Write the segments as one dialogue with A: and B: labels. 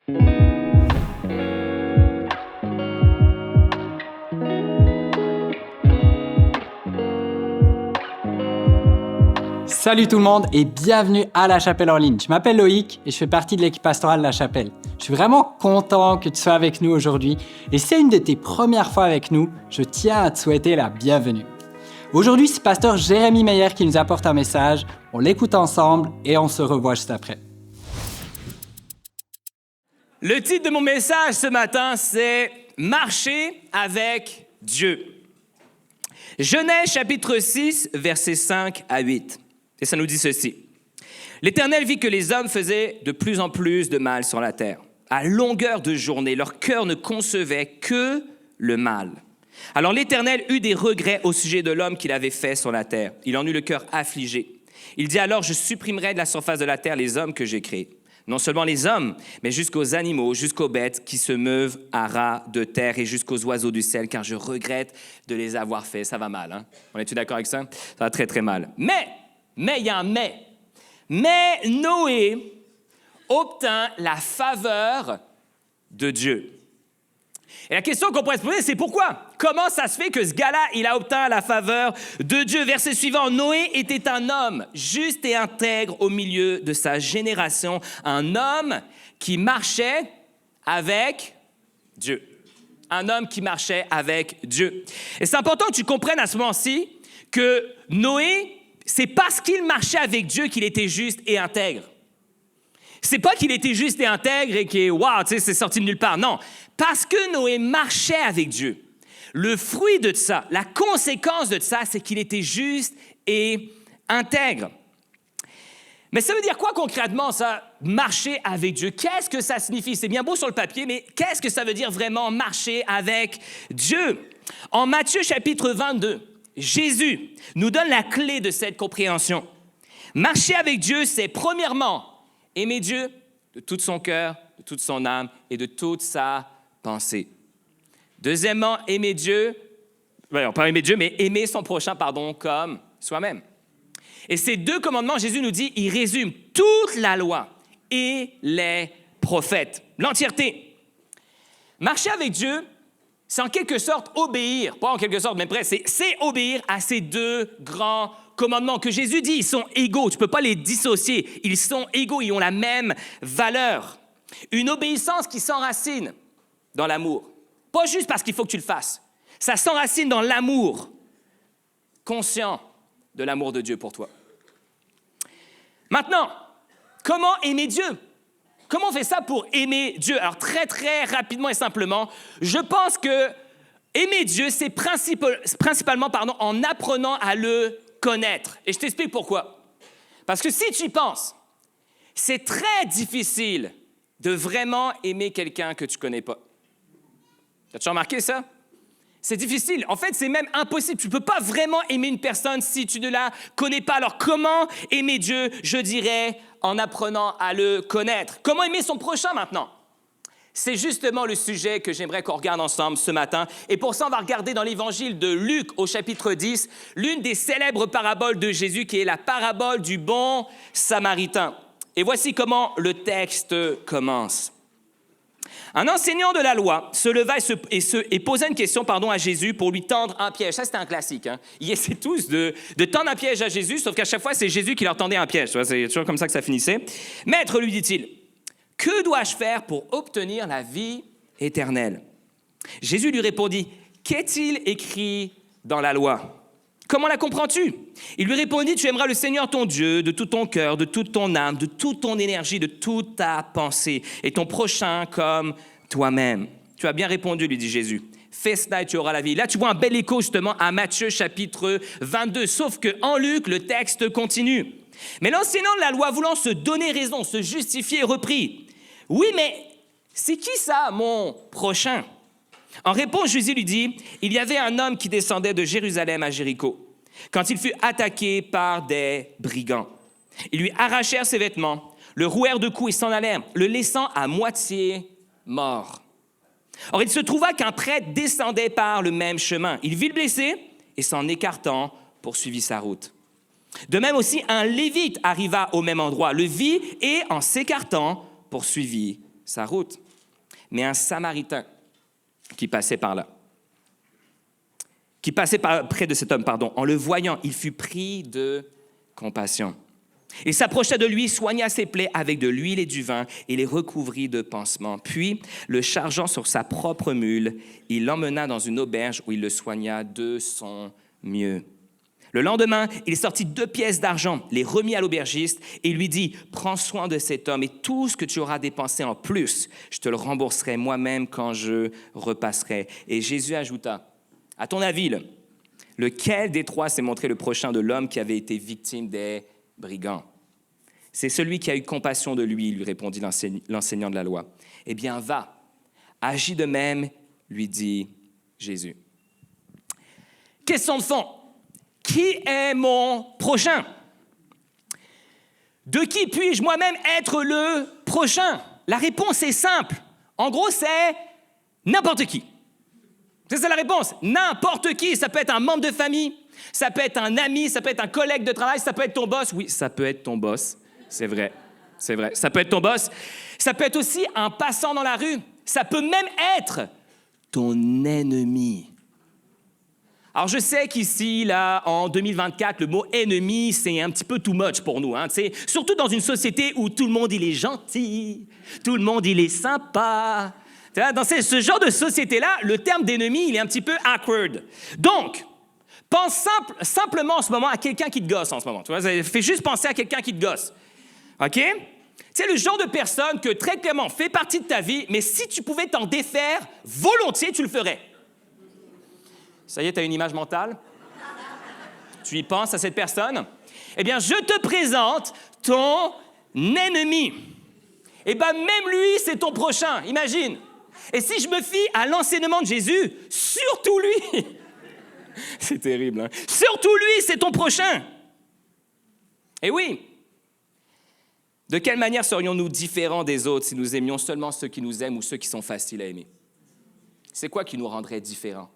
A: Salut tout le monde et bienvenue à La Chapelle en ligne. Je m'appelle Loïc et je fais partie de l'équipe pastorale de La Chapelle. Je suis vraiment content que tu sois avec nous aujourd'hui et si c'est une de tes premières fois avec nous, je tiens à te souhaiter la bienvenue. Aujourd'hui, c'est pasteur Jérémy Meyer qui nous apporte un message. On l'écoute ensemble et on se revoit juste après.
B: Le titre de mon message ce matin, c'est « Marcher avec Dieu ». Genèse chapitre 6, versets 5 à 8. Et ça nous dit ceci. « L'Éternel vit que les hommes faisaient de plus en plus de mal sur la terre. À longueur de journée, leur cœur ne concevait que le mal. Alors l'Éternel eut des regrets au sujet de l'homme qu'il avait fait sur la terre. Il en eut le cœur affligé. Il dit alors, je supprimerai de la surface de la terre les hommes que j'ai créés. Non seulement les hommes, mais jusqu'aux animaux, jusqu'aux bêtes qui se meuvent à ras de terre et jusqu'aux oiseaux du ciel, car je regrette de les avoir faits. » Ça va mal, hein? On est-tu d'accord avec ça? Ça va très, très mal. Mais, il y a un mais. Mais Noé obtint la faveur de Dieu. Et la question qu'on pourrait se poser, c'est pourquoi? Comment ça se fait que ce gars-là, il a obtint la faveur de Dieu? Verset suivant, Noé était un homme juste et intègre au milieu de sa génération, un homme qui marchait avec Dieu. Un homme qui marchait avec Dieu. Et c'est important que tu comprennes à ce moment-ci que Noé, c'est parce qu'il marchait avec Dieu qu'il était juste et intègre. C'est pas qu'il était juste et intègre et que, waouh, tu sais, c'est sorti de nulle part. Non, parce que Noé marchait avec Dieu. Le fruit de ça, la conséquence de ça, c'est qu'il était juste et intègre. Mais ça veut dire quoi concrètement, ça, marcher avec Dieu? Qu'est-ce que ça signifie? C'est bien beau sur le papier, mais qu'est-ce que ça veut dire vraiment marcher avec Dieu? En Matthieu chapitre 22, Jésus nous donne la clé de cette compréhension. Marcher avec Dieu, c'est premièrement aimer Dieu de tout son cœur, de toute son âme et de toute sa pensée. Deuxièmement, aimer Dieu, pas aimer Dieu, mais aimer son prochain, comme soi-même. Et ces deux commandements, Jésus nous dit, ils résument toute la loi et les prophètes, l'entièreté. Marcher avec Dieu, c'est en quelque sorte obéir, pas en quelque sorte, mais presque, c'est obéir à ces deux grands commandements que Jésus dit, ils sont égaux, tu ne peux pas les dissocier, ils sont égaux, ils ont la même valeur. Une obéissance qui s'enracine dans l'amour, pas juste parce qu'il faut que tu le fasses, ça s'enracine dans l'amour, conscient de l'amour de Dieu pour toi. Maintenant, comment aimer Dieu? Comment on fait ça pour aimer Dieu? Alors très, très rapidement et simplement, je pense que aimer Dieu, c'est principalement en apprenant à le connaître. Et je t'explique pourquoi. Parce que si tu y penses, c'est très difficile de vraiment aimer quelqu'un que tu ne connais pas. As-tu remarqué ça? C'est difficile. En fait, c'est même impossible. Tu ne peux pas vraiment aimer une personne si tu ne la connais pas. Alors, comment aimer Dieu? Je dirais en apprenant à le connaître. Comment aimer son prochain maintenant? C'est justement le sujet que j'aimerais qu'on regarde ensemble ce matin. Et pour ça, on va regarder dans l'évangile de Luc au chapitre 10, l'une des célèbres paraboles de Jésus qui est la parabole du bon Samaritain. Et voici comment le texte commence. Un enseignant de la loi se leva et posa une question à Jésus pour lui tendre un piège. Ça, c'était un classique. Hein? Ils essaient tous de tendre un piège à Jésus, sauf qu'à chaque fois, c'est Jésus qui leur tendait un piège. C'est toujours comme ça que ça finissait. « Maître, lui dit-il, que dois-je faire pour obtenir la vie éternelle? » Jésus lui répondit, « Qu'est-il écrit dans la loi? Comment la comprends-tu? » Il lui répondit, « Tu aimeras le Seigneur ton Dieu de tout ton cœur, de toute ton âme, de toute ton énergie, de toute ta pensée, et ton prochain comme toi-même. » « Tu as bien répondu, lui dit Jésus. Fais cela et tu auras la vie. » Là, tu vois un bel écho justement à Matthieu chapitre 22, sauf qu'en Luc, le texte continue. Mais l'enseignant de la loi, voulant se donner raison, se justifier, reprit, « Oui, mais c'est qui ça, mon prochain? » En réponse, Jésus lui dit, « Il y avait un homme qui descendait de Jérusalem à Jéricho, quand il fut attaqué par des brigands. Ils lui arrachèrent ses vêtements, le rouèrent de coups et s'en allèrent, le laissant à moitié mort. Or, il se trouva qu'un prêtre descendait par le même chemin. Il vit le blessé et s'en écartant, poursuivit sa route. De même aussi, un lévite arriva au même endroit, le vit et, en s'écartant, poursuivit sa route. Mais un Samaritain qui passait par là, près de cet homme, en le voyant, il fut pris de compassion. Il s'approcha de lui, soigna ses plaies avec de l'huile et du vin et les recouvrit de pansements. Puis, le chargeant sur sa propre mule, il l'emmena dans une auberge où il le soigna de son mieux. Le lendemain, il sortit 2 pièces d'argent, les remit à l'aubergiste et lui dit « Prends soin de cet homme et tout ce que tu auras dépensé en plus, je te le rembourserai moi-même quand je repasserai. » Et Jésus ajouta « À ton avis, lequel des 3 s'est montré le prochain de l'homme qui avait été victime des brigands? » « C'est celui qui a eu compassion de lui, lui répondit l'enseignant de la loi. « Eh bien, va, agis de même, lui dit Jésus. » Question de fond. Qui est mon prochain? De qui puis-je moi-même être le prochain? La réponse est simple. En gros, c'est n'importe qui. C'est ça la réponse. N'importe qui. Ça peut être un membre de famille, ça peut être un ami, ça peut être un collègue de travail, ça peut être ton boss. Oui, ça peut être ton boss. C'est vrai. Ça peut être ton boss. Ça peut être aussi un passant dans la rue. Ça peut même être ton ennemi. Alors, je sais qu'ici, là, en 2024, le mot « ennemi », c'est un petit peu too much pour nous. Surtout dans une société où tout le monde, il est gentil, tout le monde, il est sympa. Dans ce genre de société-là, le terme d'ennemi, il est un petit peu awkward. Donc, pense simplement en ce moment à quelqu'un qui te gosse en ce moment. Tu vois, fais juste penser à quelqu'un qui te gosse. OK? C'est le genre de personne que, très clairement, fait partie de ta vie, mais si tu pouvais t'en défaire volontiers, tu le ferais. Ça y est, tu as une image mentale? Tu y penses à cette personne? Eh bien, je te présente ton ennemi. Eh bien, même lui, c'est ton prochain, imagine. Et si je me fie à l'enseignement de Jésus, surtout lui, c'est terrible, hein? Surtout lui, c'est ton prochain. Et oui, de quelle manière serions-nous différents des autres si nous aimions seulement ceux qui nous aiment ou ceux qui sont faciles à aimer? C'est quoi qui nous rendrait différents?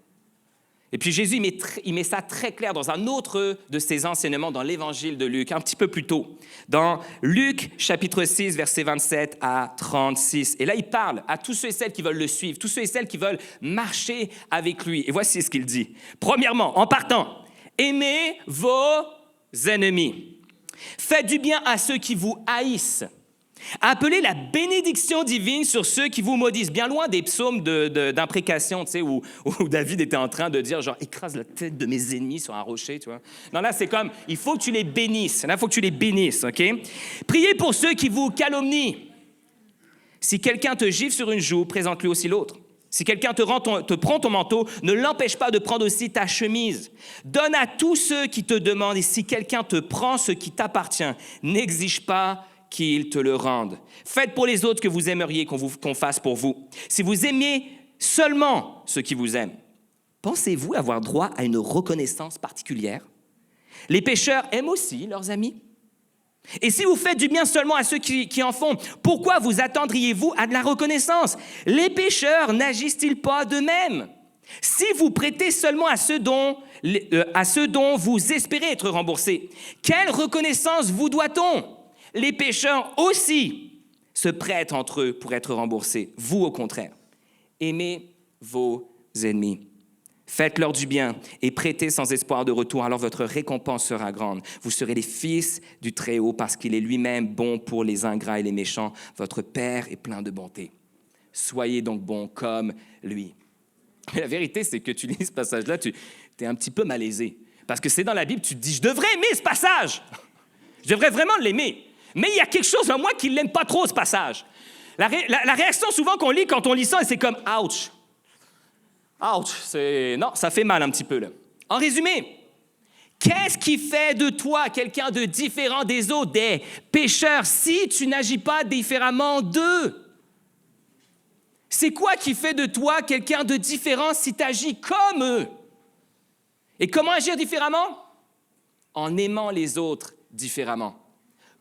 B: Et puis Jésus, il met ça très clair dans un autre de ses enseignements dans l'évangile de Luc, un petit peu plus tôt, dans Luc chapitre 6, versets 27 à 36. Et là, il parle à tous ceux et celles qui veulent le suivre, tous ceux et celles qui veulent marcher avec lui. Et voici ce qu'il dit. Premièrement, en partant, aimez vos ennemis. Faites du bien à ceux qui vous haïssent. Appelez la bénédiction divine sur ceux qui vous maudissent. Bien loin des psaumes d'imprécation, tu sais, où David était en train de dire, genre, écrase la tête de mes ennemis sur un rocher, tu vois. Non, là, c'est comme, il faut que tu les bénisses. Là, il faut que tu les bénisses, OK? Priez pour ceux qui vous calomnient. Si quelqu'un te gifle sur une joue, présente-lui aussi l'autre. Si quelqu'un te prend ton manteau, ne l'empêche pas de prendre aussi ta chemise. Donne à tous ceux qui te demandent, et si quelqu'un te prend ce qui t'appartient, n'exige pas qu'il te le rende. Faites pour les autres que vous aimeriez qu'on fasse pour vous. Si vous aimez seulement ceux qui vous aiment, pensez-vous avoir droit à une reconnaissance particulière? Les pécheurs aiment aussi leurs amis. Et si vous faites du bien seulement à ceux qui en font, pourquoi vous attendriez-vous à de la reconnaissance? Les pécheurs n'agissent-ils pas de même? Si vous prêtez seulement à ceux dont vous espérez être remboursés, quelle reconnaissance vous doit-on? Les pécheurs aussi se prêtent entre eux pour être remboursés. Vous, au contraire, aimez vos ennemis. Faites-leur du bien et prêtez sans espoir de retour, alors votre récompense sera grande. Vous serez les fils du Très-Haut parce qu'il est lui-même bon pour les ingrats et les méchants. Votre Père est plein de bonté. Soyez donc bons comme lui. Mais la vérité, c'est que tu lis ce passage-là, tu es un petit peu malaisé. Parce que c'est dans la Bible, tu te dis, je devrais aimer ce passage. Je devrais vraiment l'aimer. Mais il y a quelque chose en moi qui ne l'aime pas trop, ce passage. La réaction souvent qu'on lit quand on lit ça, c'est comme « ouch ». Ouch, non, ça fait mal un petit peu, là. En résumé, qu'est-ce qui fait de toi quelqu'un de différent des autres, des pécheurs, si tu n'agis pas différemment d'eux? C'est quoi qui fait de toi quelqu'un de différent si tu agis comme eux? Et comment agir différemment? En aimant les autres différemment.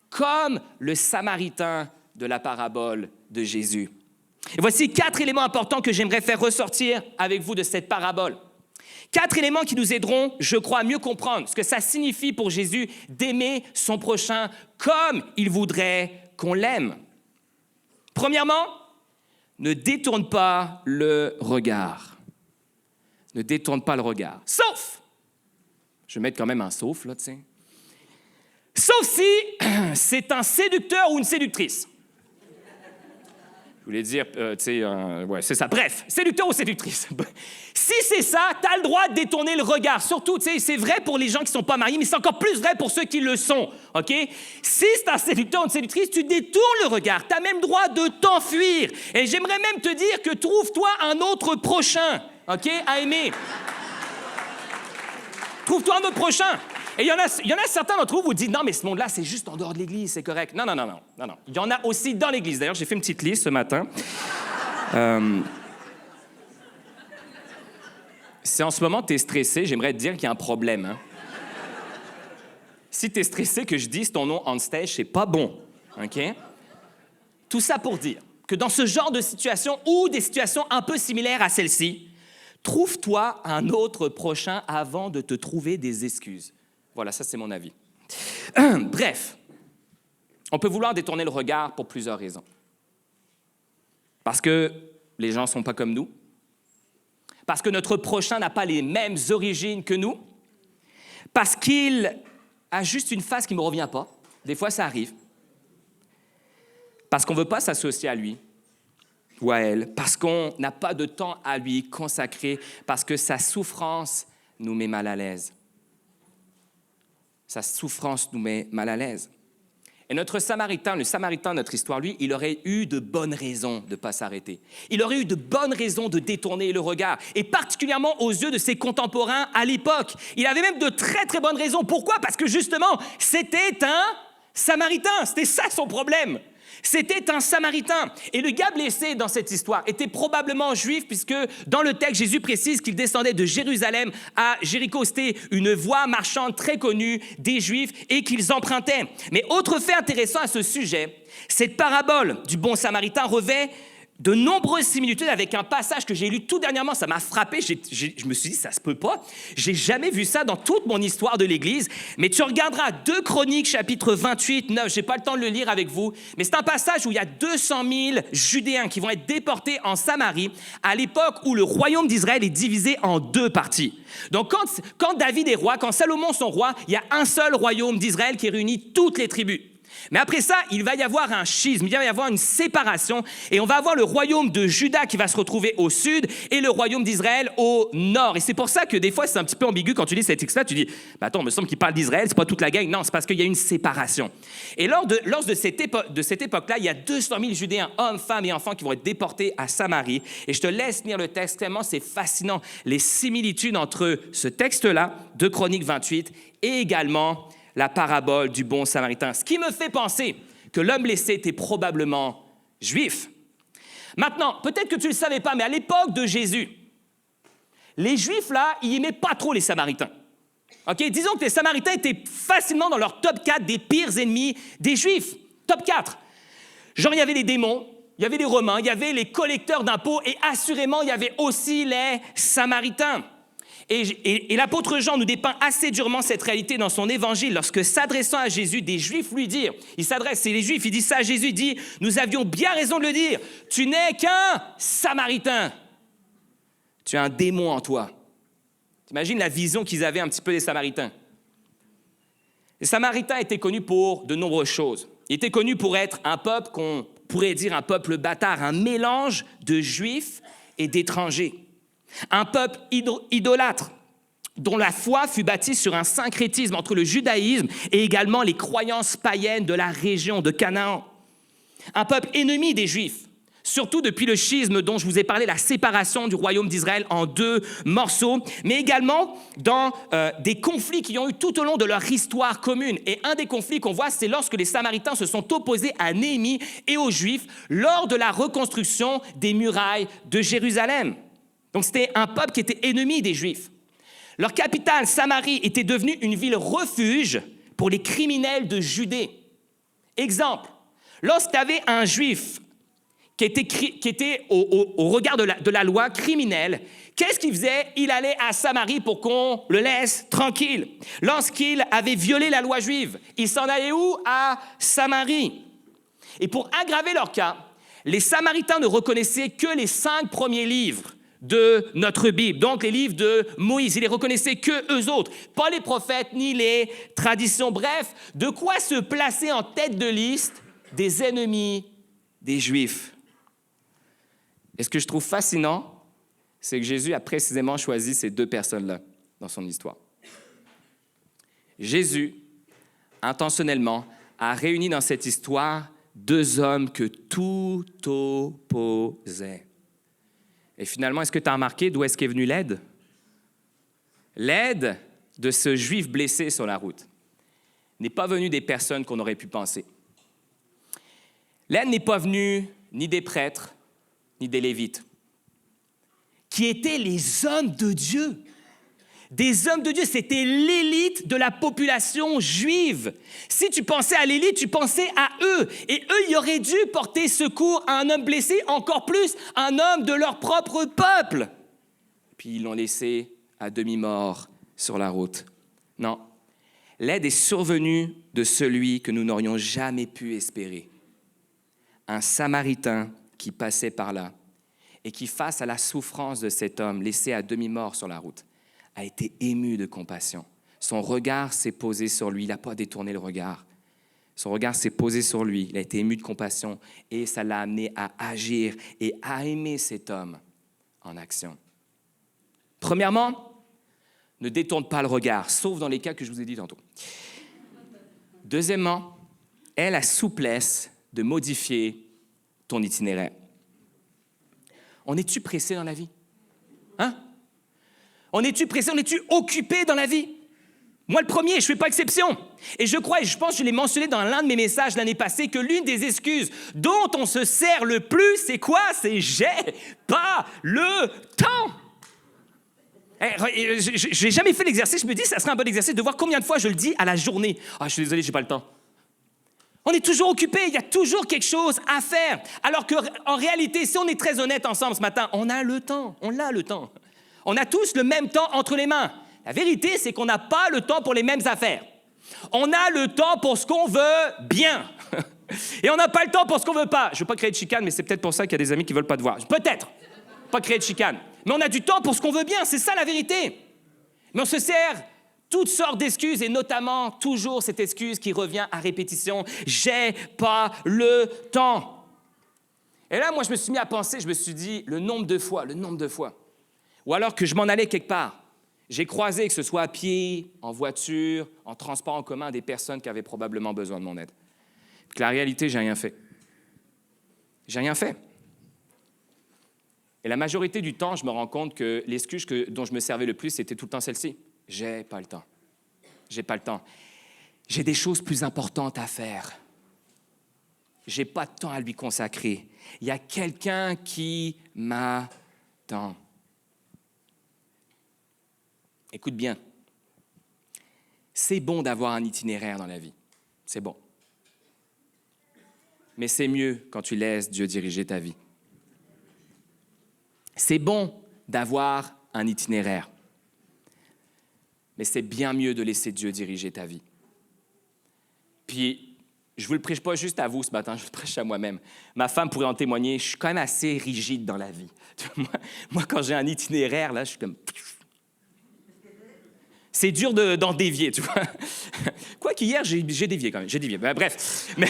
B: Comme le Samaritain de la parabole de Jésus. Et voici 4 éléments importants que j'aimerais faire ressortir avec vous de cette parabole. 4 éléments qui nous aideront, je crois, à mieux comprendre ce que ça signifie pour Jésus d'aimer son prochain comme il voudrait qu'on l'aime. Premièrement, ne détourne pas le regard. Ne détourne pas le regard. Sauf, je vais mettre quand même un sauf, là, tu sais. Sauf si c'est un séducteur ou une séductrice. Je voulais dire, tu sais, ouais, c'est ça. Bref, séducteur ou séductrice. Si c'est ça, tu as le droit de détourner le regard. Surtout, tu sais, c'est vrai pour les gens qui ne sont pas mariés, mais c'est encore plus vrai pour ceux qui le sont, OK? Si c'est un séducteur ou une séductrice, tu détournes le regard. Tu as même le droit de t'enfuir. Et j'aimerais même te dire que trouve-toi un autre prochain, OK, à aimer. Trouve-toi un autre prochain. Et il y en a certains d'entre vous vous disent « Non, mais ce monde-là, c'est juste en dehors de l'Église, c'est correct. » Non. Il y en a aussi dans l'Église. D'ailleurs, j'ai fait une petite liste ce matin. Si en ce moment, tu es stressé, j'aimerais te dire qu'il y a un problème. Hein. Si tu es stressé, que je dise ton nom on stage, c'est pas bon. OK? Tout ça pour dire que dans ce genre de situation ou des situations un peu similaires à celle-ci, trouve-toi un autre prochain avant de te trouver des excuses. Voilà, ça, c'est mon avis. Bref, on peut vouloir détourner le regard pour plusieurs raisons. Parce que les gens ne sont pas comme nous. Parce que notre prochain n'a pas les mêmes origines que nous. Parce qu'il a juste une face qui ne me revient pas. Des fois, ça arrive. Parce qu'on ne veut pas s'associer à lui ou à elle. Parce qu'on n'a pas de temps à lui consacrer. Parce que sa souffrance nous met mal à l'aise. Sa souffrance nous met mal à l'aise. Et notre Samaritain, le Samaritain de notre histoire, lui, il aurait eu de bonnes raisons de ne pas s'arrêter. Il aurait eu de bonnes raisons de détourner le regard, et particulièrement aux yeux de ses contemporains à l'époque. Il avait même de très, très bonnes raisons. Pourquoi? Parce que justement, c'était un Samaritain. C'était ça son problème. C'était un Samaritain. Et le gars blessé dans cette histoire était probablement juif, puisque dans le texte, Jésus précise qu'il descendait de Jérusalem à Jéricho. C'était une voie marchande très connue des Juifs et qu'ils empruntaient. Mais autre fait intéressant à ce sujet, cette parabole du bon Samaritain revêt de nombreuses similitudes avec un passage que j'ai lu tout dernièrement. Ça m'a frappé. Je me suis dit, ça se peut pas. J'ai jamais vu ça dans toute mon histoire de l'Église. Mais tu regarderas 2 Chroniques, chapitre 28, 9. J'ai pas le temps de le lire avec vous. Mais c'est un passage où il y a 200 000 Judéens qui vont être déportés en Samarie à l'époque où le royaume d'Israël est divisé en 2 parties. Donc, quand David est roi, quand Salomon sont rois, il y a un seul royaume d'Israël qui réunit toutes les tribus. Mais après ça, il va y avoir un schisme, il va y avoir une séparation, et on va avoir le royaume de Juda qui va se retrouver au sud et le royaume d'Israël au nord. Et c'est pour ça que des fois, c'est un petit peu ambigu quand tu lis cet texte-là, tu dis « Attends, il me semble qu'il parle d'Israël, c'est pas toute la gang. » Non, c'est parce qu'il y a une séparation. Et lors de cette époque-là, il y a 200 000 Judéens, hommes, femmes et enfants qui vont être déportés à Samarie. Et je te laisse lire le texte, tellement c'est fascinant, les similitudes entre ce texte-là, de Chroniques 28, et également la parabole du bon Samaritain. Ce qui me fait penser que l'homme blessé était probablement juif. Maintenant, peut-être que tu ne le savais pas, mais à l'époque de Jésus, les Juifs, là, ils n'aimaient pas trop les Samaritains. OK? Disons que les Samaritains étaient facilement dans leur top 4 des pires ennemis des Juifs. Top 4. Genre, il y avait les démons, il y avait les Romains, il y avait les collecteurs d'impôts, et assurément, il y avait aussi les Samaritains. Et l'apôtre Jean nous dépeint assez durement cette réalité dans son évangile lorsque, s'adressant à Jésus, des Juifs lui dirent, c'est les Juifs, il dit ça à Jésus, il dit « Nous avions bien raison de le dire, tu n'es qu'un Samaritain. Tu as un démon en toi. » T'imagines la vision qu'ils avaient un petit peu des Samaritains. Les Samaritains étaient connus pour de nombreuses choses. Ils étaient connus pour être un peuple qu'on pourrait dire un peuple bâtard, un mélange de Juifs et d'étrangers. Un peuple idolâtre, dont la foi fut bâtie sur un syncrétisme entre le judaïsme et également les croyances païennes de la région de Canaan. Un peuple ennemi des Juifs, surtout depuis le schisme dont je vous ai parlé, la séparation du royaume d'Israël en 2 morceaux, mais également dans des conflits qui ont eu tout au long de leur histoire commune. Et un des conflits qu'on voit, c'est lorsque les Samaritains se sont opposés à Néhémie et aux Juifs lors de la reconstruction des murailles de Jérusalem. Donc, c'était un peuple qui était ennemi des Juifs. Leur capitale, Samarie, était devenue une ville refuge pour les criminels de Judée. Exemple, lorsque tu avais un Juif qui était au regard de la loi criminel, qu'est-ce qu'il faisait? Il allait à Samarie pour qu'on le laisse tranquille. Lorsqu'il avait violé la loi juive, il s'en allait où? À Samarie. Et pour aggraver leur cas, les Samaritains ne reconnaissaient que les 5 premiers livres de notre Bible, donc les livres de Moïse. Ils les reconnaissaient que eux autres, pas les prophètes ni les traditions. Bref, de quoi se placer en tête de liste des ennemis des Juifs. Et ce que je trouve fascinant, c'est que Jésus a précisément choisi ces 2 personnes-là dans son histoire. Jésus, intentionnellement, a réuni dans cette histoire 2 hommes que tout opposait. Et finalement, est-ce que tu as remarqué d'où est-ce qu'est venue l'aide? L'aide de ce Juif blessé sur la route n'est pas venue des personnes qu'on aurait pu penser. L'aide n'est pas venue ni des prêtres, ni des Lévites, qui étaient les hommes de Dieu. Des hommes de Dieu, c'était l'élite de la population juive. Si tu pensais à l'élite, tu pensais à eux. Et eux, ils auraient dû porter secours à un homme blessé, encore plus un homme de leur propre peuple. Puis ils l'ont laissé à demi-mort sur la route. Non, l'aide est survenue de celui que nous n'aurions jamais pu espérer. Un Samaritain qui passait par là et qui, face à la souffrance de cet homme laissé à demi-mort sur la route, a été ému de compassion. Son regard s'est posé sur lui. Il n'a pas détourné le regard. Son regard s'est posé sur lui. Il a été ému de compassion et ça l'a amené à agir et à aimer cet homme en action. Premièrement, ne détourne pas le regard, sauf dans les cas que je vous ai dit tantôt. Deuxièmement, aie la souplesse de modifier ton itinéraire. On est-tu pressé dans la vie? Hein? On est-tu pressé, on est-tu occupé dans la vie? Moi, le premier, je ne fais pas exception. Et je crois, et je pense que je l'ai mentionné dans l'un de mes messages l'année passée, que l'une des excuses dont on se sert le plus, c'est quoi? C'est « j'ai pas le temps ». Je n'ai jamais fait l'exercice, je me dis que ça serait un bon exercice de voir combien de fois je le dis à la journée. « Ah, je suis désolé, je n'ai pas le temps ». On est toujours occupé, il y a toujours quelque chose à faire. Alors qu'en réalité, si on est très honnête ensemble ce matin, on a le temps, on a le temps. On a tous le même temps entre les mains. La vérité, c'est qu'on n'a pas le temps pour les mêmes affaires. On a le temps pour ce qu'on veut bien. Et on n'a pas le temps pour ce qu'on veut pas. Je ne veux pas créer de chicane, mais c'est peut-être pour ça qu'il y a des amis qui ne veulent pas te voir. Peut-être. Pas créer de chicane. Mais on a du temps pour ce qu'on veut bien. C'est ça la vérité. Mais on se sert toutes sortes d'excuses, et notamment toujours cette excuse qui revient à répétition. J'ai pas le temps. Et là, moi, je me suis mis à penser, je me suis dit, le nombre de fois. Ou alors que je m'en allais quelque part. J'ai croisé, que ce soit à pied, en voiture, en transport en commun, des personnes qui avaient probablement besoin de mon aide. Puis que la réalité, j'ai rien fait. J'ai rien fait. Et la majorité du temps, je me rends compte que l'excuse dont je me servais le plus, c'était tout le temps celle-ci. J'ai pas le temps. J'ai pas le temps. J'ai des choses plus importantes à faire. J'ai pas de temps à lui consacrer. Il y a quelqu'un qui m'attend. Écoute bien. C'est bon d'avoir un itinéraire dans la vie. C'est bon. Mais c'est mieux quand tu laisses Dieu diriger ta vie. C'est bon d'avoir un itinéraire. Mais c'est bien mieux de laisser Dieu diriger ta vie. Puis, je ne vous le prêche pas juste à vous ce matin, je vous le prêche à moi-même. Ma femme pourrait en témoigner, je suis quand même assez rigide dans la vie. Moi quand j'ai un itinéraire, là, je suis comme... C'est dur d'en dévier, tu vois. Quoi qu'hier, j'ai dévié quand même, j'ai dévié. Bref, mais,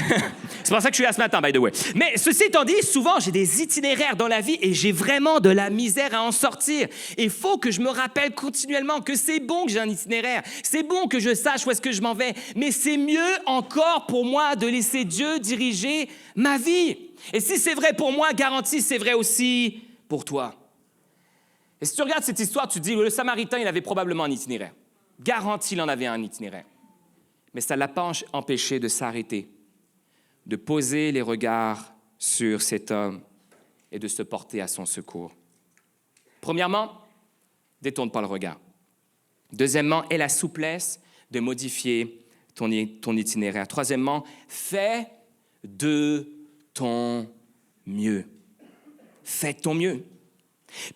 B: c'est pour ça que je suis là ce matin, by the way. Mais ceci étant dit, souvent, j'ai des itinéraires dans la vie et j'ai vraiment de la misère à en sortir. Il faut que je me rappelle continuellement que c'est bon que j'ai un itinéraire, c'est bon que je sache où est-ce que je m'en vais, mais c'est mieux encore pour moi de laisser Dieu diriger ma vie. Et si c'est vrai pour moi, garantie, c'est vrai aussi pour toi. Et si tu regardes cette histoire, tu te dis, le Samaritain, il avait probablement un itinéraire. Garanti, il en avait un itinéraire. Mais ça ne l'a pas empêché de s'arrêter, de poser les regards sur cet homme et de se porter à son secours. Premièrement, détourne pas le regard. Deuxièmement, aie la souplesse de modifier ton itinéraire. Troisièmement, fais de ton mieux. Fais de ton mieux.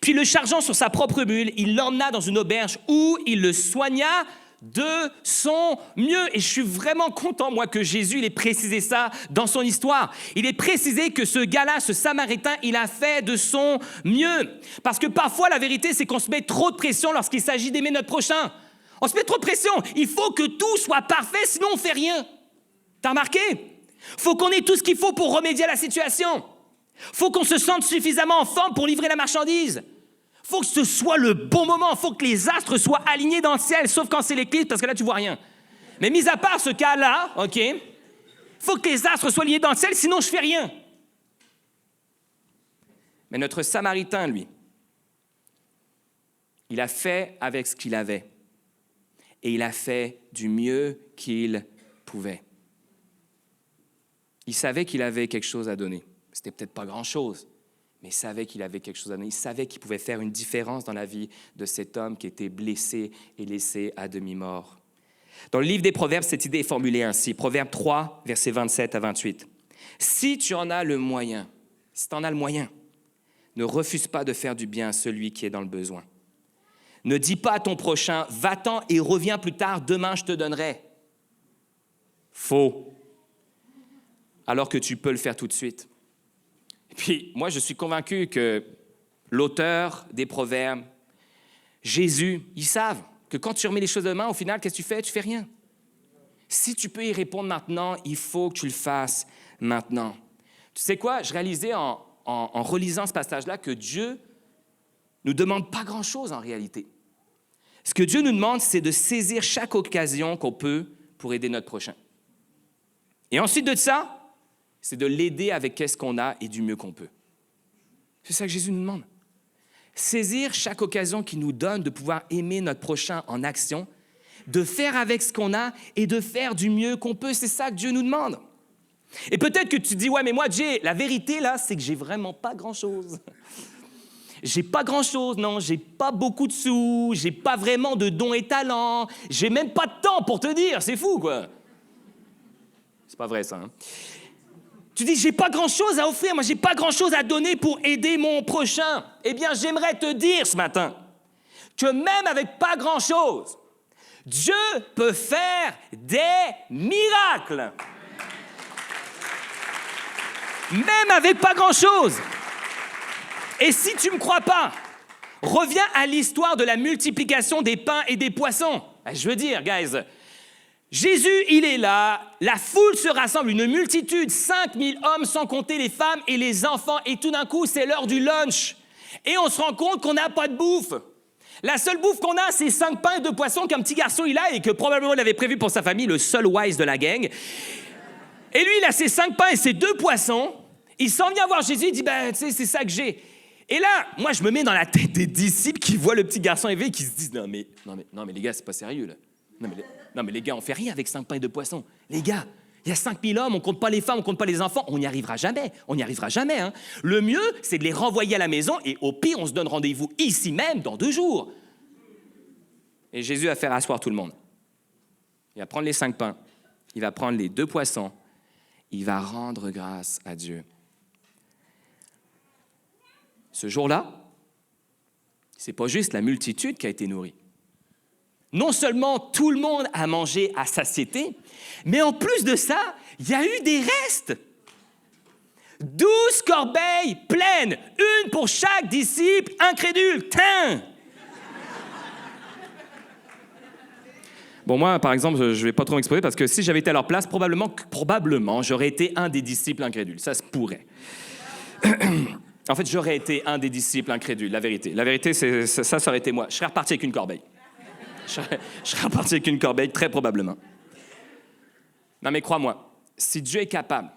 B: Puis le chargeant sur sa propre mule, il l'emmena dans une auberge où il le soigna de son mieux. Et je suis vraiment content, moi, que Jésus, il ait précisé ça dans son histoire. Il est précisé que ce gars-là, ce Samaritain, il a fait de son mieux. Parce que parfois, la vérité, c'est qu'on se met trop de pression lorsqu'il s'agit d'aimer notre prochain. On se met trop de pression. Il faut que tout soit parfait, sinon on ne fait rien. T'as remarqué? Il faut qu'on ait tout ce qu'il faut pour remédier à la situation. Il faut qu'on se sente suffisamment en forme pour livrer la marchandise. Il faut que ce soit le bon moment. Il faut que les astres soient alignés dans le ciel, sauf quand c'est l'éclipse, parce que là, tu vois rien. Mais mis à part ce cas-là, OK, il faut que les astres soient alignés dans le ciel, sinon je fais rien. Mais notre Samaritain, lui, il a fait avec ce qu'il avait. Et il a fait du mieux qu'il pouvait. Il savait qu'il avait quelque chose à donner. C'était peut-être pas grand-chose, mais il savait qu'il avait quelque chose à donner. Il savait qu'il pouvait faire une différence dans la vie de cet homme qui était blessé et laissé à demi-mort. Dans le livre des Proverbes, cette idée est formulée ainsi. Proverbe 3, versets 27 à 28. « Si tu en as le moyen, si tu en as le moyen, ne refuse pas de faire du bien à celui qui est dans le besoin. Ne dis pas à ton prochain, va-t'en et reviens plus tard, demain je te donnerai. » Faux. Alors que tu peux le faire tout de suite. Et puis, moi, je suis convaincu que l'auteur des Proverbes, Jésus, ils savent que quand tu remets les choses de main, au final, qu'est-ce que tu fais? Tu fais rien. Si tu peux y répondre maintenant, il faut que tu le fasses maintenant. Tu sais quoi? Je réalisais en relisant ce passage-là que Dieu ne nous demande pas grand-chose en réalité. Ce que Dieu nous demande, c'est de saisir chaque occasion qu'on peut pour aider notre prochain. Et ensuite de ça, c'est de l'aider avec qu'est-ce qu'on a et du mieux qu'on peut. C'est ça que Jésus nous demande. Saisir chaque occasion qu'il nous donne de pouvoir aimer notre prochain en action, de faire avec ce qu'on a et de faire du mieux qu'on peut. C'est ça que Dieu nous demande. Et peut-être que tu dis, ouais, mais moi, Jay, la vérité, là, c'est que j'ai vraiment pas grand-chose. J'ai pas grand-chose, non, j'ai pas beaucoup de sous, j'ai pas vraiment de dons et talents, j'ai même pas de temps pour te dire, c'est fou, quoi. C'est pas vrai, ça, hein? Tu dis, j'ai pas grand-chose à offrir, moi, j'ai pas grand-chose à donner pour aider mon prochain. Eh bien, j'aimerais te dire ce matin que même avec pas grand-chose, Dieu peut faire des miracles. Même avec pas grand-chose. Et si tu ne me crois pas, reviens à l'histoire de la multiplication des pains et des poissons. Je veux dire, guys, Jésus, il est là, la foule se rassemble, une multitude, 5000 hommes sans compter les femmes et les enfants, et tout d'un coup, c'est l'heure du lunch. Et on se rend compte qu'on n'a pas de bouffe. La seule bouffe qu'on a, c'est 5 pains et 2 poissons qu'un petit garçon il a et que probablement il avait prévu pour sa famille, le seul wise de la gang. Et lui, il a ses 5 pains et ses 2 poissons. Il s'en vient voir Jésus, il dit, ben, tu sais, c'est ça que j'ai. Et là, moi, je me mets dans la tête des disciples qui voient le petit garçon élevé et qui se disent, non, mais les gars, c'est pas sérieux, là. Non, mais les gars, on fait rien avec 5 pains et 2 poissons. Les gars, il y a 5000 hommes, on compte pas les femmes, on compte pas les enfants, on n'y arrivera jamais. Hein. Le mieux, c'est de les renvoyer à la maison et au pire, on se donne rendez-vous ici même dans 2 jours. Et Jésus va faire asseoir tout le monde. Il va prendre les 5 pains, il va prendre les 2 poissons, il va rendre grâce à Dieu. Ce jour-là, c'est pas juste la multitude qui a été nourrie. Non seulement tout le monde a mangé à satiété, mais en plus de ça, il y a eu des restes. 12 corbeilles pleines, une pour chaque disciple incrédule. Tain! Bon, moi, par exemple, je ne vais pas trop m'exposer parce que si j'avais été à leur place, probablement, j'aurais été un des disciples incrédules. Ça se pourrait. En fait, j'aurais été un des disciples incrédules, la vérité. La vérité, ça aurait été moi. Je serais reparti avec une corbeille. Je serais reparti avec une corbeille, très probablement. Non, mais crois-moi, si Dieu est capable,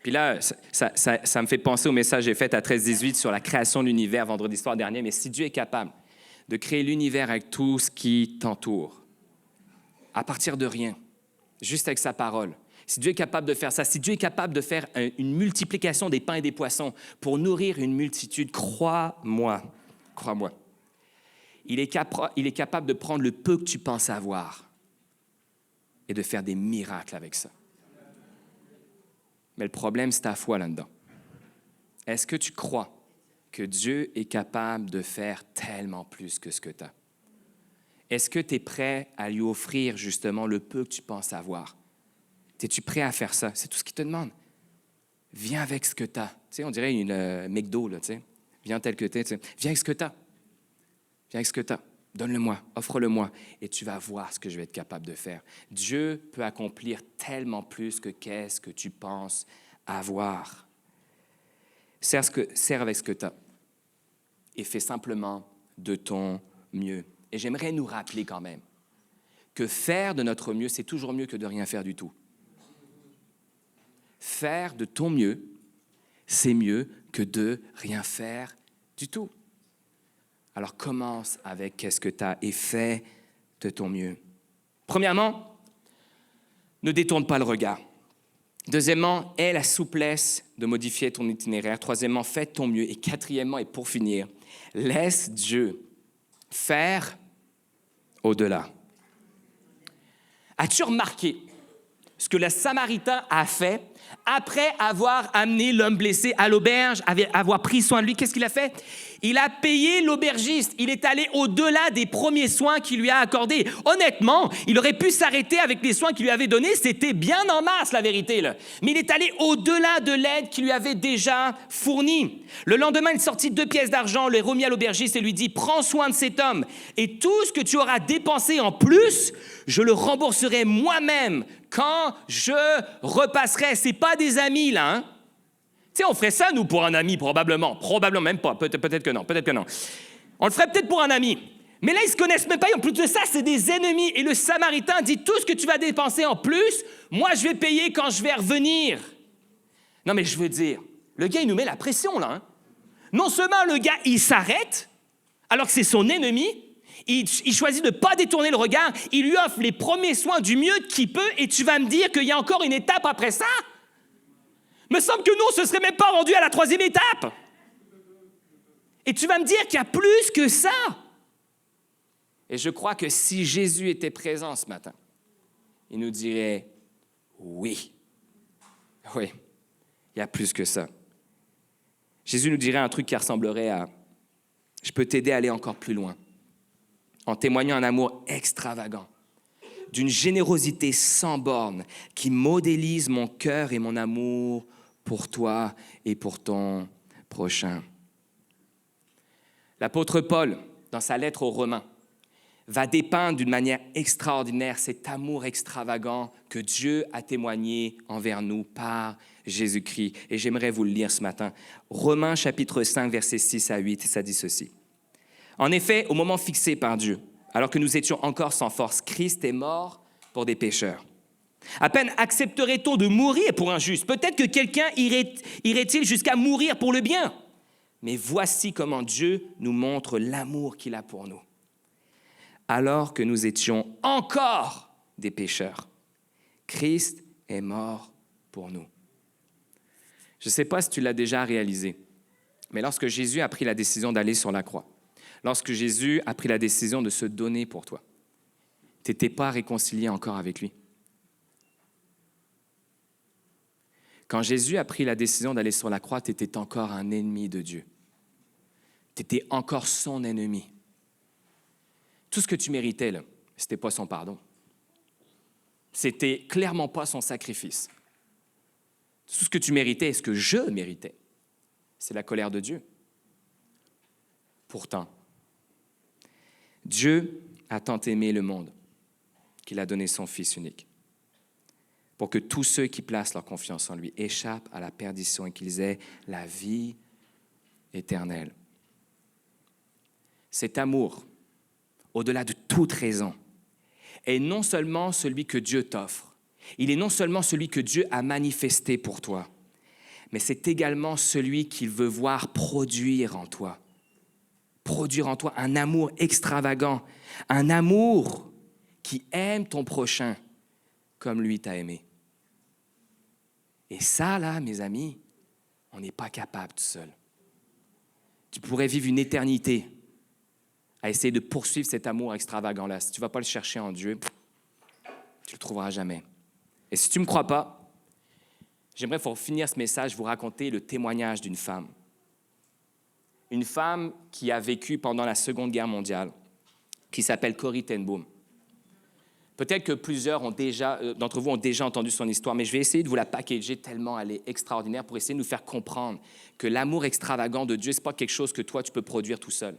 B: puis là, ça me fait penser au message que j'ai fait à 13-18 sur la création de l'univers vendredi soir dernier, mais si Dieu est capable de créer l'univers avec tout ce qui t'entoure, à partir de rien, juste avec sa parole, si Dieu est capable de faire ça, si Dieu est capable de faire une multiplication des pains et des poissons pour nourrir une multitude, crois-moi, il est capable de prendre le peu que tu penses avoir et de faire des miracles avec ça. Mais le problème, c'est ta foi là-dedans. Est-ce que tu crois que Dieu est capable de faire tellement plus que ce que tu as? est-ce que tu es prêt à lui offrir justement le peu que tu penses avoir? Es-tu prêt à faire ça? C'est tout ce qu'il te demande. Viens avec ce que tu as. Tu sais, on dirait une McDo, là, tu sais. Viens tel que tu es. Viens avec ce que tu as. Viens avec ce que tu as. Donne-le-moi, offre-le-moi, et tu vas voir ce que je vais être capable de faire. Dieu peut accomplir tellement plus que qu'est-ce que tu penses avoir. Sers avec ce que tu as et fais simplement de ton mieux. Et j'aimerais nous rappeler quand même que faire de notre mieux, c'est toujours mieux que de rien faire du tout. Faire de ton mieux, c'est mieux que de rien faire du tout. Alors commence avec qu'est-ce que tu as et fais de ton mieux. Premièrement, ne détourne pas le regard. Deuxièmement, aie la souplesse de modifier ton itinéraire. Troisièmement, fais de ton mieux. Et quatrièmement, et pour finir, laisse Dieu faire au-delà. As-tu remarqué ce que le Samaritain a fait après avoir amené l'homme blessé à l'auberge, avoir pris soin de lui? Qu'est-ce qu'il a fait? Il a payé l'aubergiste. Il est allé au-delà des premiers soins qu'il lui a accordés. Honnêtement, il aurait pu s'arrêter avec les soins qu'il lui avait donnés. C'était bien en masse, la vérité, là. Mais il est allé au-delà de l'aide qu'il lui avait déjà fournie. Le lendemain, il sortit 2 pièces d'argent, les remit à l'aubergiste et lui dit « Prends soin de cet homme. Et tout ce que tu auras dépensé en plus, je le rembourserai moi-même quand je repasserai. » C'est pas des amis, là, hein? Tu sais, on ferait ça, nous, pour un ami, probablement. Probablement, même pas. Peut-être que non, peut-être que non. On le ferait peut-être pour un ami. Mais là, ils se connaissent même pas. Et en plus de ça, c'est des ennemis. Et le Samaritain dit, tout ce que tu vas dépenser en plus, moi, je vais payer quand je vais revenir. Non, mais je veux dire, le gars, il nous met la pression, là, hein? Non seulement le gars, il s'arrête, alors que c'est son ennemi, il choisit de ne pas détourner le regard, il lui offre les premiers soins du mieux qu'il peut, et tu vas me dire qu'il y a encore une étape après ça? Me semble que nous, on ne se serait même pas rendu à la 3e étape. Et tu vas me dire qu'il y a plus que ça. Et je crois que si Jésus était présent ce matin, il nous dirait, oui, il y a plus que ça. Jésus nous dirait un truc qui ressemblerait à, je peux t'aider à aller encore plus loin, en témoignant un amour extravagant, d'une générosité sans borne qui modélise mon cœur et mon amour pour toi et pour ton prochain. L'apôtre Paul, dans sa lettre aux Romains, va dépeindre d'une manière extraordinaire cet amour extravagant que Dieu a témoigné envers nous par Jésus-Christ. Et j'aimerais vous le lire ce matin. Romains chapitre 5, versets 6 à 8, et ça dit ceci. En effet, au moment fixé par Dieu, alors que nous étions encore sans force, Christ est mort pour des pécheurs. À peine accepterait-on de mourir pour un juste. Peut-être que quelqu'un irait-il jusqu'à mourir pour le bien. Mais voici comment Dieu nous montre l'amour qu'il a pour nous. Alors que nous étions encore des pécheurs, Christ est mort pour nous. Je ne sais pas si tu l'as déjà réalisé, mais lorsque Jésus a pris la décision d'aller sur la croix, lorsque Jésus a pris la décision de se donner pour toi, tu n'étais pas réconcilié encore avec lui. Quand Jésus a pris la décision d'aller sur la croix, tu étais encore un ennemi de Dieu. Tu étais encore son ennemi. Tout ce que tu méritais, là, ce n'était pas son pardon. C'était clairement pas son sacrifice. Tout ce que tu méritais et ce que je méritais, c'est la colère de Dieu. Pourtant, Dieu a tant aimé le monde qu'il a donné son Fils unique pour que tous ceux qui placent leur confiance en lui échappent à la perdition et qu'ils aient la vie éternelle. Cet amour, au-delà de toute raison, est non seulement celui que Dieu t'offre, il est non seulement celui que Dieu a manifesté pour toi, mais c'est également celui qu'il veut voir produire en toi un amour extravagant, un amour qui aime ton prochain comme lui t'a aimé. Et ça, là, mes amis, on n'est pas capable tout seul. Tu pourrais vivre une éternité à essayer de poursuivre cet amour extravagant-là. Si tu ne vas pas le chercher en Dieu, tu ne le trouveras jamais. Et si tu ne me crois pas, j'aimerais, pour finir ce message, vous raconter le témoignage d'une femme. Une femme qui a vécu pendant la Seconde Guerre mondiale, qui s'appelle Corrie ten Boom. Peut-être que plusieurs d'entre vous ont déjà entendu son histoire, mais je vais essayer de vous la packager tellement elle est extraordinaire pour essayer de nous faire comprendre que l'amour extravagant de Dieu, ce n'est pas quelque chose que toi, tu peux produire tout seul.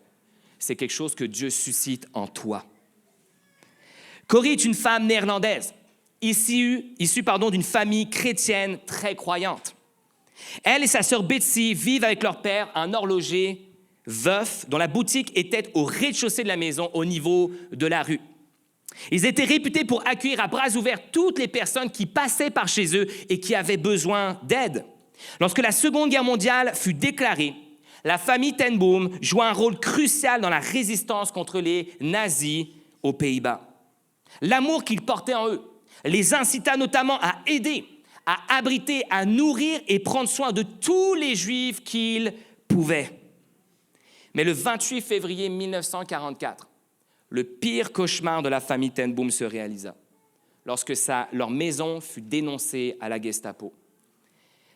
B: C'est quelque chose que Dieu suscite en toi. Corrie est une femme néerlandaise, issue d'une famille chrétienne très croyante. Elle et sa sœur Betsy vivent avec leur père, un horloger veuf, dont la boutique était au rez-de-chaussée de la maison, au niveau de la rue. Ils étaient réputés pour accueillir à bras ouverts toutes les personnes qui passaient par chez eux et qui avaient besoin d'aide. Lorsque la Seconde Guerre mondiale fut déclarée, la famille ten Boom joua un rôle crucial dans la résistance contre les nazis aux Pays-Bas. L'amour qu'ils portaient en eux les incita notamment à aider, à abriter, à nourrir et prendre soin de tous les Juifs qu'ils pouvaient. Mais le 28 février 1944, le pire cauchemar de la famille ten Boom se réalisa lorsque leur maison fut dénoncée à la Gestapo.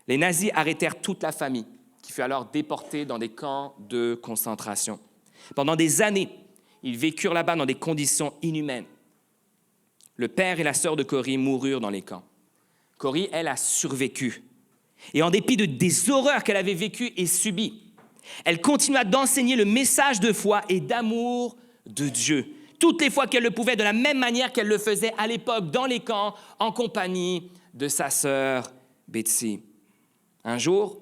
B: Les nazis arrêtèrent toute la famille, qui fut alors déportée dans des camps de concentration. Pendant des années, ils vécurent là-bas dans des conditions inhumaines. Le père et la sœur de Corrie moururent dans les camps. Corrie, elle, a survécu. Et en dépit des horreurs qu'elle avait vécues et subies, elle continua d'enseigner le message de foi et d'amour de Dieu, toutes les fois qu'elle le pouvait, de la même manière qu'elle le faisait à l'époque dans les camps, en compagnie de sa sœur Betsy. Un jour,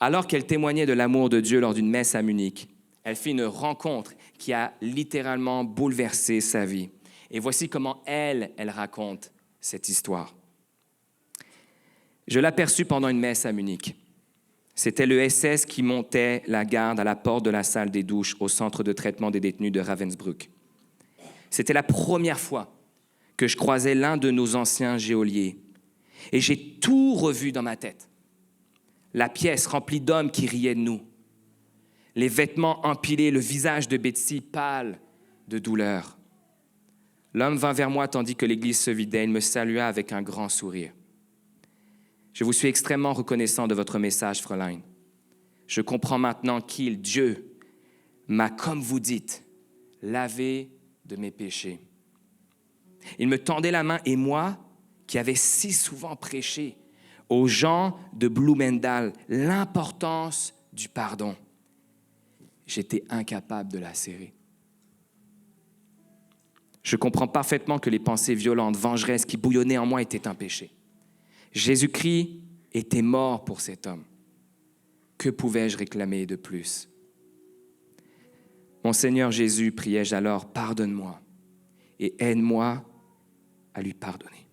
B: alors qu'elle témoignait de l'amour de Dieu lors d'une messe à Munich, elle fit une rencontre qui a littéralement bouleversé sa vie. Et voici comment elle raconte cette histoire. Je l'aperçus pendant une messe à Munich. C'était le SS qui montait la garde à la porte de la salle des douches au centre de traitement des détenus de Ravensbrück. C'était la première fois que je croisais l'un de nos anciens geôliers. Et j'ai tout revu dans ma tête. La pièce remplie d'hommes qui riaient de nous. Les vêtements empilés, le visage de Betsy pâle de douleur. L'homme vint vers moi tandis que l'église se vidait. Il me salua avec un grand sourire. Je vous suis extrêmement reconnaissant de votre message, Fräulein. Je comprends maintenant qu'il, Dieu, m'a, comme vous dites, lavé de mes péchés. Il me tendait la main et moi, qui avais si souvent prêché aux gens de Bloemendaal l'importance du pardon, j'étais incapable de la serrer. Je comprends parfaitement que les pensées violentes, vengeresses qui bouillonnaient en moi étaient un péché. Jésus-Christ était mort pour cet homme. Que pouvais-je réclamer de plus? Mon Seigneur Jésus, priai-je alors, pardonne-moi et aide-moi à lui pardonner.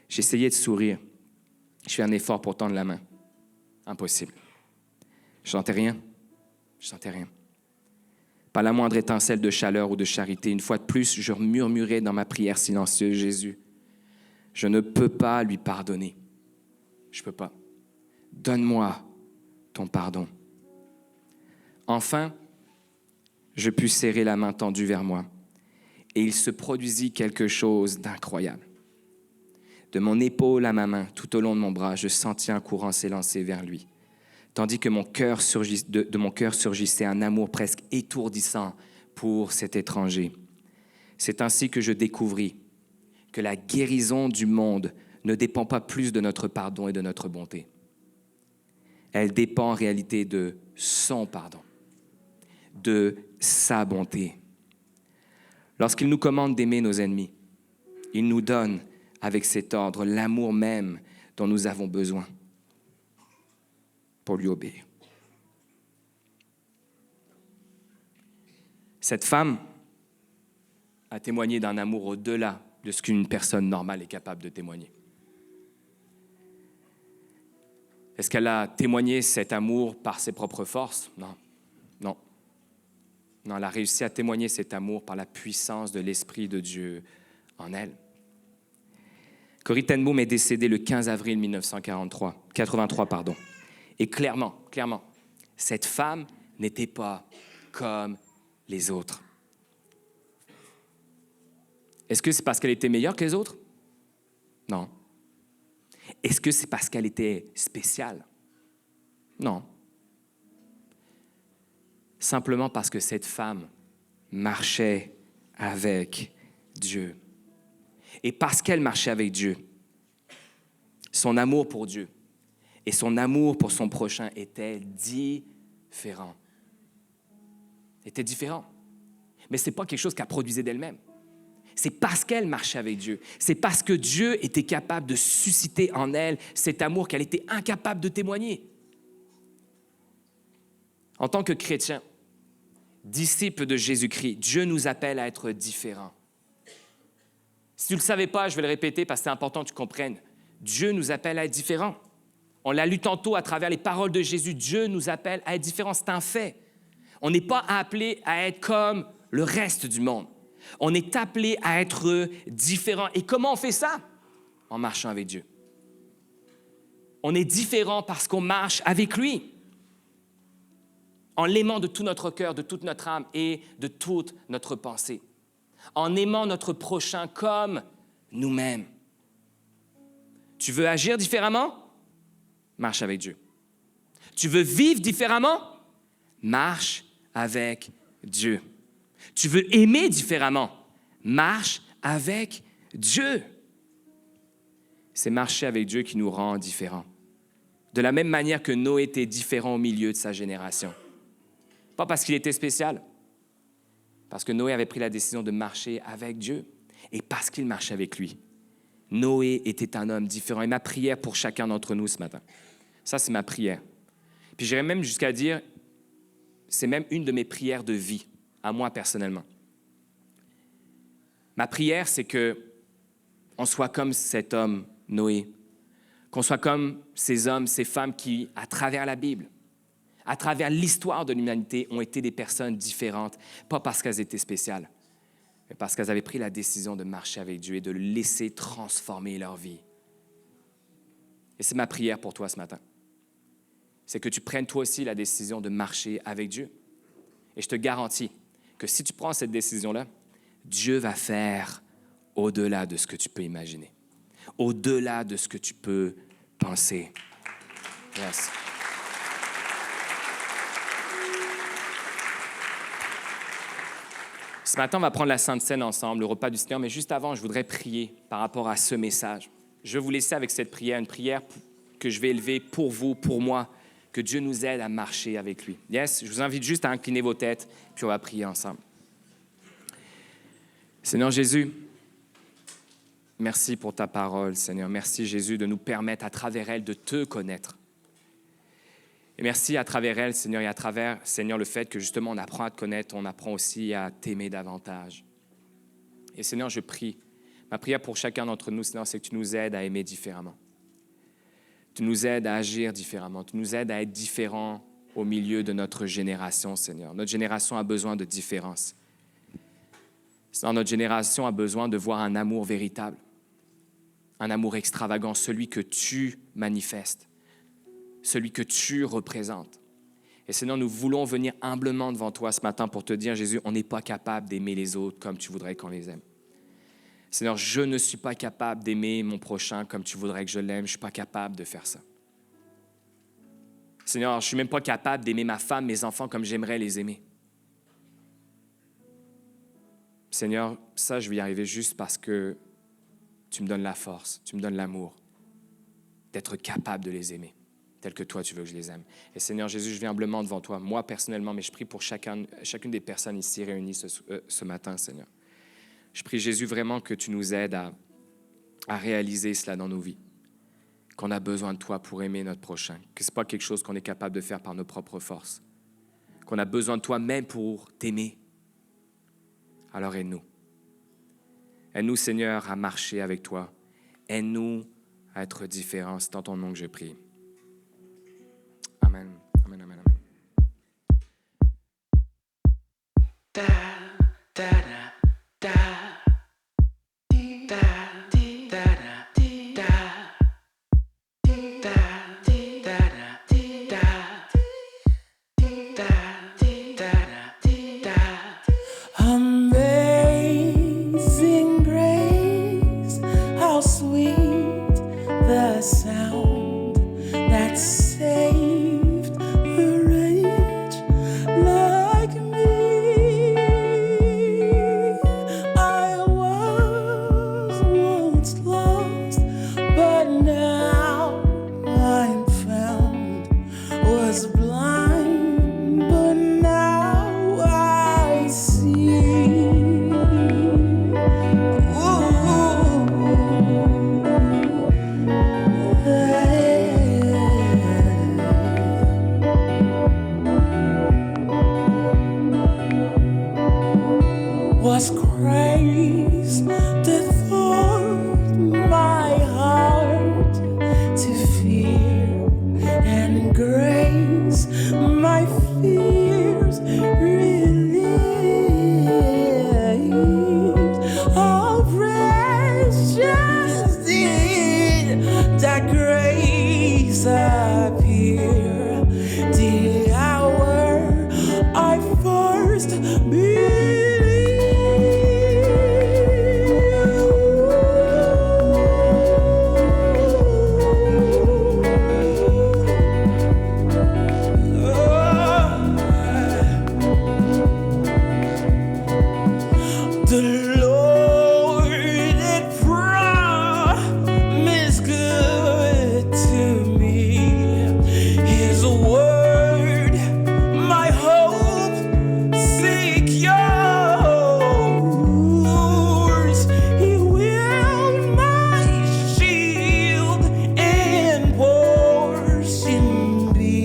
B: J'essayais de sourire. Je fais un effort pour tendre la main. Impossible. Je sentais rien. Pas la moindre étincelle de chaleur ou de charité. Une fois de plus, je murmurais dans ma prière silencieuse, Jésus, je ne peux pas lui pardonner. Je ne peux pas. Donne-moi ton pardon. Enfin, je pus serrer la main tendue vers moi et il se produisit quelque chose d'incroyable. De mon épaule à ma main, tout au long de mon bras, je sentis un courant s'élancer vers lui, tandis que de mon cœur surgissait un amour presque étourdissant pour cet étranger. C'est ainsi que je découvris que la guérison du monde ne dépend pas plus de notre pardon et de notre bonté. Elle dépend en réalité de son pardon, de sa bonté. Lorsqu'il nous commande d'aimer nos ennemis, il nous donne avec cet ordre l'amour même dont nous avons besoin pour lui obéir. Cette femme a témoigné d'un amour au-delà de ce qu'une personne normale est capable de témoigner. Est-ce qu'elle a témoigné cet amour par ses propres forces? Non, elle a réussi à témoigner cet amour par la puissance de l'Esprit de Dieu en elle. Corrie ten Boom est décédée le 15 avril 1983. Et clairement, cette femme n'était pas comme les autres. Est-ce que c'est parce qu'elle était meilleure que les autres? Non. Est-ce que c'est parce qu'elle était spéciale? Non. simplement parce que cette femme marchait avec Dieu. Et parce qu'elle marchait avec Dieu, son amour pour Dieu et son amour pour son prochain était différent. Était différent. Mais ce n'est pas quelque chose qu'elle produisait d'elle-même. C'est parce qu'elle marchait avec Dieu. C'est parce que Dieu était capable de susciter en elle cet amour qu'elle était incapable de témoigner. En tant que chrétien, disciple de Jésus-Christ, Dieu nous appelle à être différents. Si tu ne le savais pas, je vais le répéter parce que c'est important que tu comprennes. Dieu nous appelle à être différents. On l'a lu tantôt à travers les paroles de Jésus. Dieu nous appelle à être différents. C'est un fait. On n'est pas appelé à être comme le reste du monde. On est appelé à être différents. Et comment on fait ça? En marchant avec Dieu. On est différent parce qu'on marche avec lui. En l'aimant de tout notre cœur, de toute notre âme et de toute notre pensée. En aimant notre prochain comme nous-mêmes. Tu veux agir différemment? Marche avec Dieu. Tu veux vivre différemment? Marche avec Dieu. Tu veux aimer différemment? Marche avec Dieu. C'est marcher avec Dieu qui nous rend différents. De la même manière que Noé était différent au milieu de sa génération. Pas parce qu'il était spécial, parce que Noé avait pris la décision de marcher avec Dieu et parce qu'il marchait avec lui. Noé était un homme différent. Et ma prière pour chacun d'entre nous ce matin, ça c'est ma prière. Puis j'irais même jusqu'à dire, c'est même une de mes prières de vie, à moi personnellement. Ma prière, c'est qu'on soit comme cet homme, Noé, qu'on soit comme ces hommes, ces femmes qui, à travers la Bible, à travers l'histoire de l'humanité, ont été des personnes différentes, pas parce qu'elles étaient spéciales, mais parce qu'elles avaient pris la décision de marcher avec Dieu et de le laisser transformer leur vie. Et c'est ma prière pour toi ce matin. C'est que tu prennes toi aussi la décision de marcher avec Dieu. Et je te garantis que si tu prends cette décision-là, Dieu va faire au-delà de ce que tu peux imaginer, au-delà de ce que tu peux penser. Yes. Ce matin, on va prendre la Sainte Seine ensemble, le repas du Seigneur, mais juste avant, je voudrais prier par rapport à ce message. Je vais vous laisser avec cette prière, une prière que je vais élever pour vous, pour moi, que Dieu nous aide à marcher avec lui. Yes, je vous invite juste à incliner vos têtes, puis on va prier ensemble. Seigneur Jésus, merci pour ta parole, Seigneur. Merci, Jésus, de nous permettre à travers elle de te connaître. Et merci à travers elle, Seigneur, et à travers, Seigneur, le fait que justement on apprend à te connaître, on apprend aussi à t'aimer davantage. Et Seigneur, je prie, ma prière pour chacun d'entre nous, Seigneur, c'est que tu nous aides à aimer différemment. Tu nous aides à agir différemment. Tu nous aides à être différents au milieu de notre génération, Seigneur. Notre génération a besoin de différence. Seigneur, notre génération a besoin de voir un amour véritable, un amour extravagant, celui que tu manifestes, celui que tu représentes. Et Seigneur, nous voulons venir humblement devant toi ce matin pour te dire, Jésus, on n'est pas capable d'aimer les autres comme tu voudrais qu'on les aime. Seigneur, je ne suis pas capable d'aimer mon prochain comme tu voudrais que je l'aime. Je ne suis pas capable de faire ça. Seigneur, je ne suis même pas capable d'aimer ma femme, mes enfants comme j'aimerais les aimer. Seigneur, ça, je vais y arriver juste parce que tu me donnes la force, tu me donnes l'amour d'être capable de les aimer, tel que toi, tu veux que je les aime. Et Seigneur Jésus, je viens humblement devant toi, moi personnellement, mais je prie pour chacune des personnes ici réunies ce matin, Seigneur. Je prie, Jésus, vraiment que tu nous aides à réaliser cela dans nos vies, qu'on a besoin de toi pour aimer notre prochain, que ce n'est pas quelque chose qu'on est capable de faire par nos propres forces, qu'on a besoin de toi même pour t'aimer. Alors aide-nous. Aide-nous, Seigneur, à marcher avec toi. Aide-nous à être différents. C'est dans ton nom que je prie. Amen. Amen, amen, amen. Da, da, da, da.
C: Sound that saved a wretch like was blind, but now I see. Was grace that formed my heart to fear, and grace my fears relieved. Oh, precious did that grace appear, the hour I first believed. The Lord had promised good to me. His word, my hope secures. He will my shield and portion be,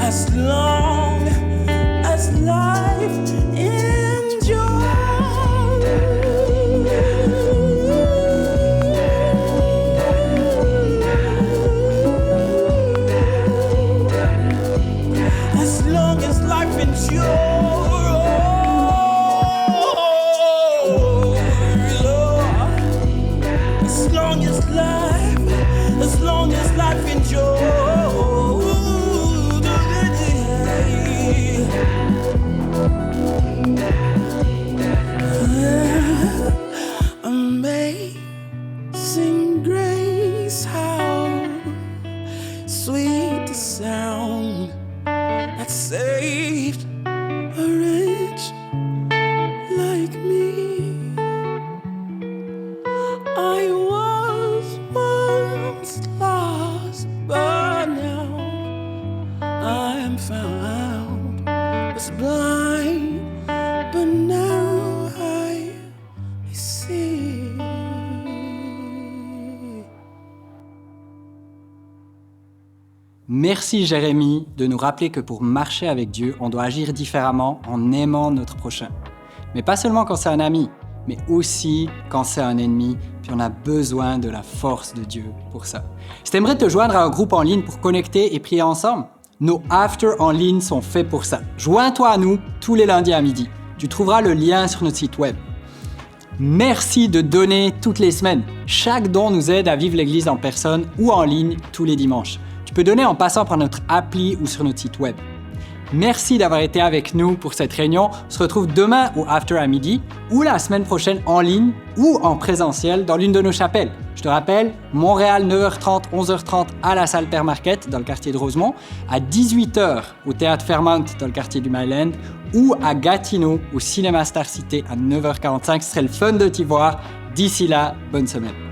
C: as long as life as long as life endures, as long as life endures, amazing grace, how sweet the sound that saved a wretch like me. I was once lost, but now I am found. Was blind, but now I see.
A: Merci Jérémie de nous rappeler que pour marcher avec Dieu, on doit agir différemment en aimant notre prochain. Mais pas seulement quand c'est un ami, mais aussi quand c'est un ennemi, puis on a besoin de la force de Dieu pour ça. Si t'aimerais te joindre à un groupe en ligne pour connecter et prier ensemble, nos after en ligne sont faits pour ça. Joins-toi à nous tous les lundis à midi. Tu trouveras le lien sur notre site web. Merci de donner toutes les semaines. Chaque don nous aide à vivre l'Église en personne ou en ligne tous les dimanches. Tu peux donner en passant par notre appli ou sur notre site web. Merci d'avoir été avec nous pour cette réunion. On se retrouve demain au After à midi ou la semaine prochaine en ligne ou en présentiel dans l'une de nos chapelles. Je te rappelle, Montréal 9h30, 11h30 à la salle Père Marquette dans le quartier de Rosemont, à 18h au Théâtre Fairmount dans le quartier du Myland ou à Gatineau au Cinéma Star Cité à 9h45. Ce serait le fun de t'y voir. D'ici là, bonne semaine.